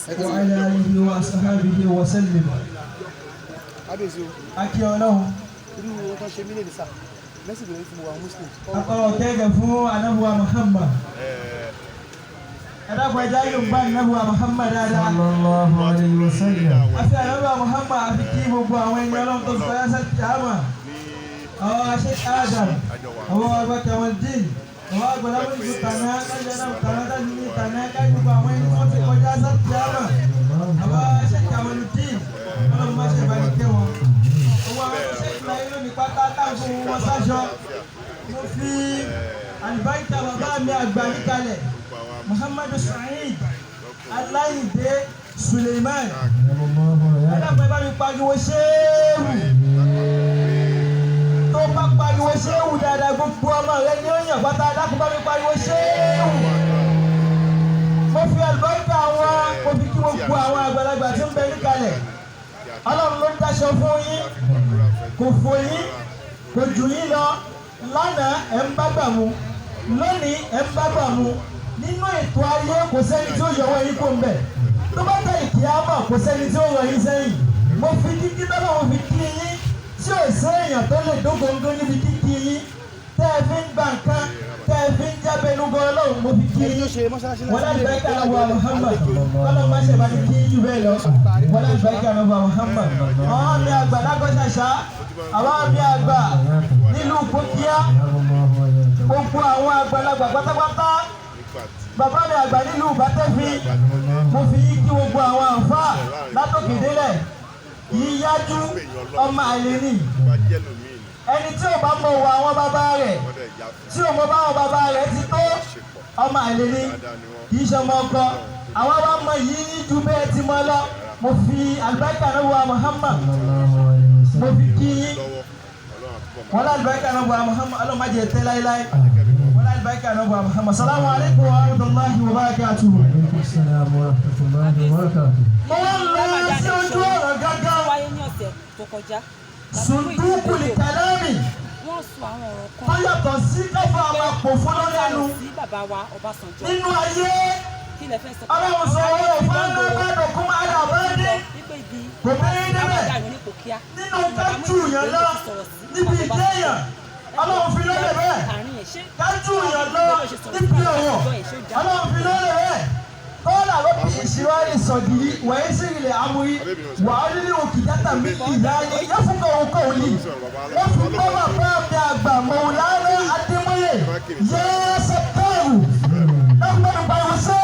وعلى آله وصحبه وسلم. Akí Ọlọ́run. Akọ̀rọ̀ kẹ́gẹ̀ fún Ànábì Muhammad. Ẹ̀dàpọ̀ ẹja yóò bá Ànábì Muhammad dáadáa. Sallallahu alayhi wa sallam. Àfi Ànábì Muhammad àfi kí gbogbo àwọn ẹni Ọlọ́run tó sọ ẹ́sẹ̀ kìámà. Àwọn Sheikh Adam, àwọn Ọba Kamaldeen, àwọn Agbọ̀láwọ̀ ìlú Tàná, kájọ náà Tàná dájú ní Tàná, kájọ gbogbo àwọn ẹni tó ti kọjá ẹ́sẹ̀ kìámà. Àwọn Sheikh Kamaldeen, Ọlọ́run má ṣe bá ní kẹ́ wọn. Owó àwọn Sheikh Láyé lónìí pátá táwọn wọn sáṣọ. Mo fi àlùbáríkà bàbá mi àgbà níkalẹ̀. Muhammadu Sa'id Aláìdé Suleiman. Ẹ̀dàpọ̀ bá mi pariwo ṣéèwù. Tó bá pariwo ṣéèwù dáadáa gbogbo ọmọ rẹ ní ó yàn pátá ẹ̀dàpọ̀ bá mi pariwo ṣéèwù. Mo fi àlùbáríkà wọn, mo fi kí gbogbo àwọn àgbàlagbà tí ń bẹ níkalẹ̀. Ọlọ́run ló ń dáṣọ fún yín, kò fò yín, kò jù yín lọ. Lánàá ẹ̀ ń bá gbà mu, lónìí ẹ̀ ń bá gbà mu. Nínú ètò ayé kò sẹ́ni tí ó yọwọ́ yín kó ń bẹ̀. Tó bá tẹ̀ ìkíyàmọ̀ kò sẹ́ni tí ó yọ yín sẹ́yìn. Mo fi kíkí tọ́lá mo fi kí yín tí ò sí èèyàn tó lè dógóńgó níbi kíkí yín. Tẹ́ ẹ fi ń gba nǹkan, tẹ́ ẹ fi ń jábẹ́ lúgọ Ọlọ́run mo fi kí yín. Wọ́n láti bá ìkànnì wa Muhammad. Ọlọ́run má ṣe bá ní kí yín bẹ́ẹ̀ lọ. Wọ́n láti bá ìkànnì wa Muhammad. Àwọn mi àgbà lágọ́ṣàṣà, àwọn mi àgbà nílùú Kókíá, gbogbo àwọn àgbàlagbà pátápátá. Bàbá mi àgbà nílùú Bátẹ́fì, mo fi yí kí gbogbo àwọn àǹfààní látòkè délẹ̀. Yíyájú ọmọ àlèní. Ẹni tí ò bá mọ òwò àwọn bàbá rẹ̀, tí ò mọ báwọn bàbá rẹ̀ ti tó ọmọ àlèní, kì í ṣe ọmọ ọkọ. Àwọn bá mọ yìí ju bẹ́ẹ̀ ti mọ lọ. Mo fi àlùbáríkà náà wà Muhammad. Mo fi kí yín. Wọ́n lá àlùbáríkà náà wà Muhammad. Ọlọ́run má jẹ́ tẹ́ láéláé. Baika na Bwana Muhammad. Assalamu alaikum wa rahmatullahi wa barakatuh. Wa alaikum assalam wa rahmatullahi wa barakatuh. Mo lọ sí ojú ọ̀rọ̀ gángan. Wáyé ní ọ̀sẹ̀ tó kọjá. Sunduku li kalami. Wọ́n sọ àwọn ọ̀rọ̀ kan. Wọ́n yàtọ̀ sí káfọ́ àwọn àpòfó lórí ẹnu. Sí bàbá wa Ọbásanjọ́. Nínú ayé. Kí lẹ fẹ́ sọ? Ọlọ́run sọ owó ìfọ́nà bẹ́ẹ̀ kó máa yà bá dé. Kò bẹ́ẹ̀ débẹ̀. Nínú kájú yẹn lọ níbi ìjẹyàn. Ọlọ́run fi lọ́lẹ̀ bẹ́ẹ̀. Kájú yàn lọ níbi ọ̀wọ̀. Ọlọ́run fi lọ́lẹ̀ bẹ́ẹ̀. Kọ́lá ló fi ìṣirò ìsọ̀dì wẹ̀ẹ́ sí ilẹ̀ amúrí. Wà á nílé òkè dáta mi ìyá yẹn. Yẹ fún kọ̀ọ̀kọ̀ òní. Wọ́n fi kọ́ bàbá mi àgbà Mọ̀wúlánà Adémọ́yè. Yẹ́ sẹ́kẹ́rù. Ẹ gbọ́dọ̀ bá wọn sẹ́.